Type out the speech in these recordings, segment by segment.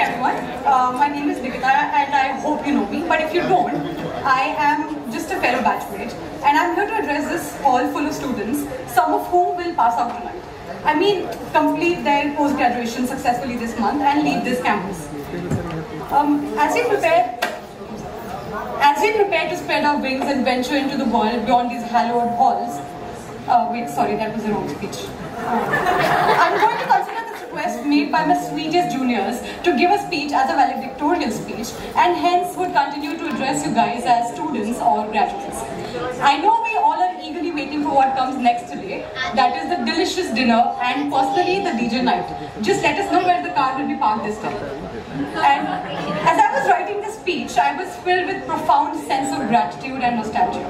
everyone. My name is Nikita and I hope you know me. But if you don't, I am just a fellow batchmate and I'm here to address this hall full of students, some of whom will pass out tonight. I mean, complete their post-graduation successfully this month and leave this campus. As we prepare to spread our wings and venture into the world beyond these hallowed halls, wait, sorry, that was the wrong speech. I'm going to consider this request made by my sweetest juniors to give a speech as a valedictorian speech and hence would continue to address you guys as students or graduates. I know we all are eagerly waiting for what comes next today, that is the delicious dinner and personally the DJ night. Just let us know where the car will be parked this time. And as I was writing this speech, I was filled with profound sense of gratitude and nostalgia.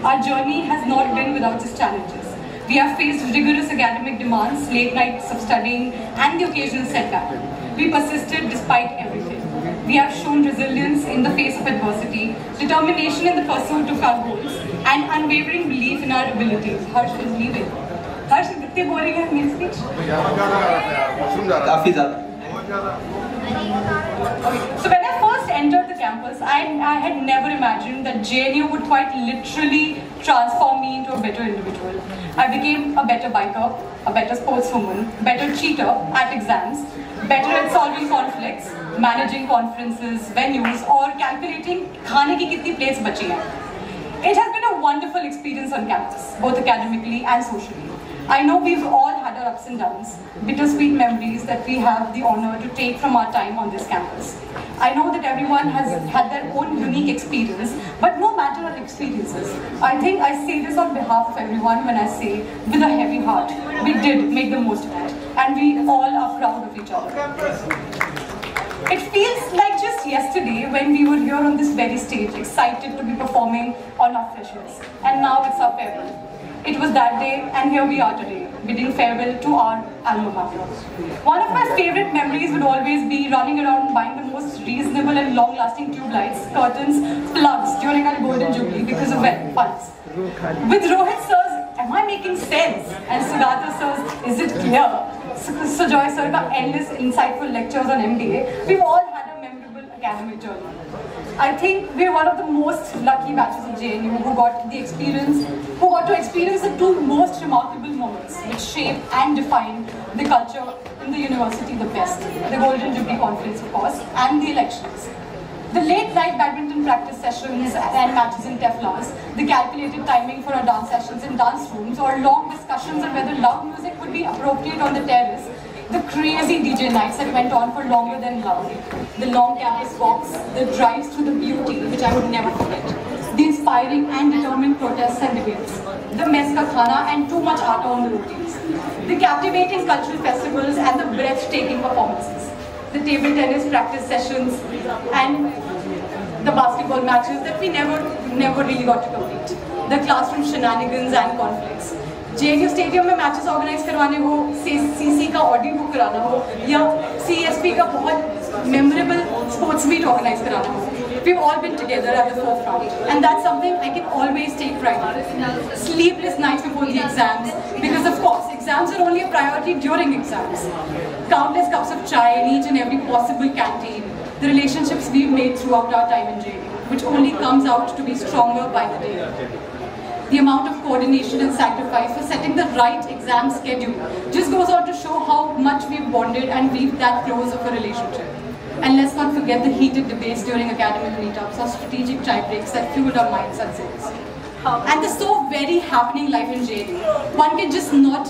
Our journey has not been without its challenges. We have faced rigorous academic demands, late nights of studying, and the occasional setback. We persisted despite everything. We have shown resilience in the face of adversity, determination in the pursuit of our goals, and unwavering belief in our abilities. Harsh is leaving. Harsh, कितने boring है मेरी speech? काफी ज़्यादा. Okay. So when I first entered the campus, I had never imagined that JNU would quite literally transform me into a better individual. I became a better biker, a better sportswoman, better cheater at exams, better at solving conflicts, managing conferences, venues, or calculating खाने की कितनी plates बची हैं. It has been a wonderful experience on campus, both academically and socially. I know we've all had our ups and downs, bittersweet memories that we have the honor to take from our time on this campus. I know that everyone has had their own unique experience, but no matter our experiences, I think I say this on behalf of everyone when I say, with a heavy heart, we did make the most of it, and we all are proud of each other. It feels like just yesterday when we were here on this very stage, excited to be performing on our freshers, and now it's our farewell. It was that day, and here we are today, bidding farewell to our alma mater. One of my favorite memories would always be running around and buying the most reasonable and long-lasting tube lights, curtains, plugs during our Golden Jubilee because of funds. With Rohit sirs, am I making sense? And Sugata sirs, is it clear? Sujoy sir ka endless insightful lectures on MBA, we've all had a memorable academic journey. I think we're one of the most lucky batches of JNU who got to experience the two most remarkable moments which shaped and defined the culture in the university the best. The Golden Jubilee Conference, of course, and the elections. The late night badminton practice sessions and matches in Teflas, the calculated timing for our dance sessions in dance rooms, or long discussions on whether loud music would be appropriate on the terrace, the crazy DJ nights that went on for longer than loud, the long campus walks, the drives through the beauty, which I would never forget, the inspiring and determined protests and debates, the mess ka khana and too much atta on the routines, the captivating cultural festivals and the breathtaking performances, the table tennis practice sessions and the basketball matches that we never really got to complete, the classroom shenanigans and conflicts. JNU stadium में matches organise करवाने हो, CC का audio book कराना हो, या CSP का बहुत memorable sports meet organise कराना हो. We've all been together at the forefront, and that's something I can always take pride in. Sleepless nights before the exams, because of course exams are only a priority during exams. Countless cups of chai in each and every possible canteen. The relationships we've made throughout our time in JNU, which only comes out to be stronger by the day. The amount of coordination and sacrifice for setting the right exam schedule just goes on to show how much we've bonded and weaved that close of a relationship. And let's not forget the heated debates during academic meetups or strategic chai breaks that fueled our minds and souls. And the so very happening life in JNU. One can just not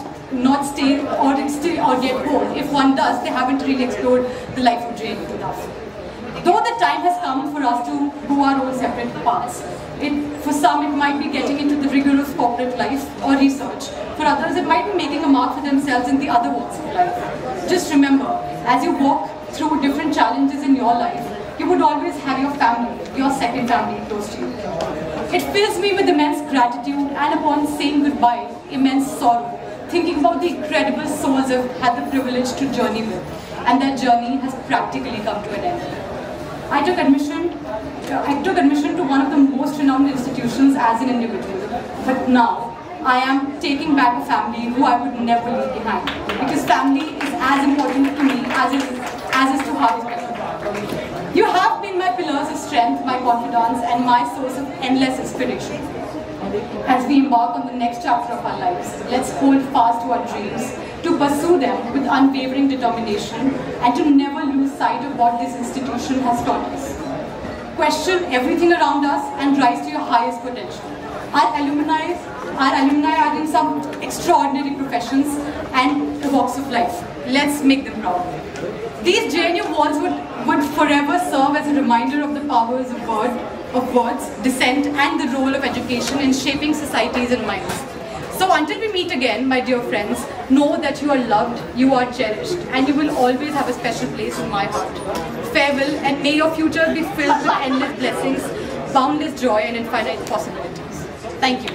stay or get bored. If one does, they haven't really explored the life of JNU enough. Though the time has come for us to go our own separate paths. For some, it might be getting into the rigorous corporate life or research. For others, it might be making a mark for themselves in the other walks of life. Just remember, as you walk through different challenges in your life, you would always have your family, your second family close to you. It fills me with immense gratitude and upon saying goodbye, immense sorrow, thinking about the incredible souls I've had the privilege to journey with, and that journey has practically come to an end. I took admission to one of the most renowned institutions as an individual, but now I am taking back a family who I would never leave behind, because family is as important to me as is to Harvey Specter. confidants and my source of endless inspiration. As we embark on the next chapter of our lives, let's hold fast to our dreams, to pursue them with unwavering determination, and to never lose sight of what this institution has taught us. Question everything around us and rise to your highest potential. Our alumni are in some extraordinary professions and walks of life. Let's make them proud. These JNU walls would forever serve as a reminder of the powers of words, dissent, and the role of education in shaping societies and minds. So until we meet again, my dear friends, know that you are loved, you are cherished, and you will always have a special place in my heart. Farewell, and may your future be filled with endless blessings, boundless joy, and infinite possibilities. Thank you.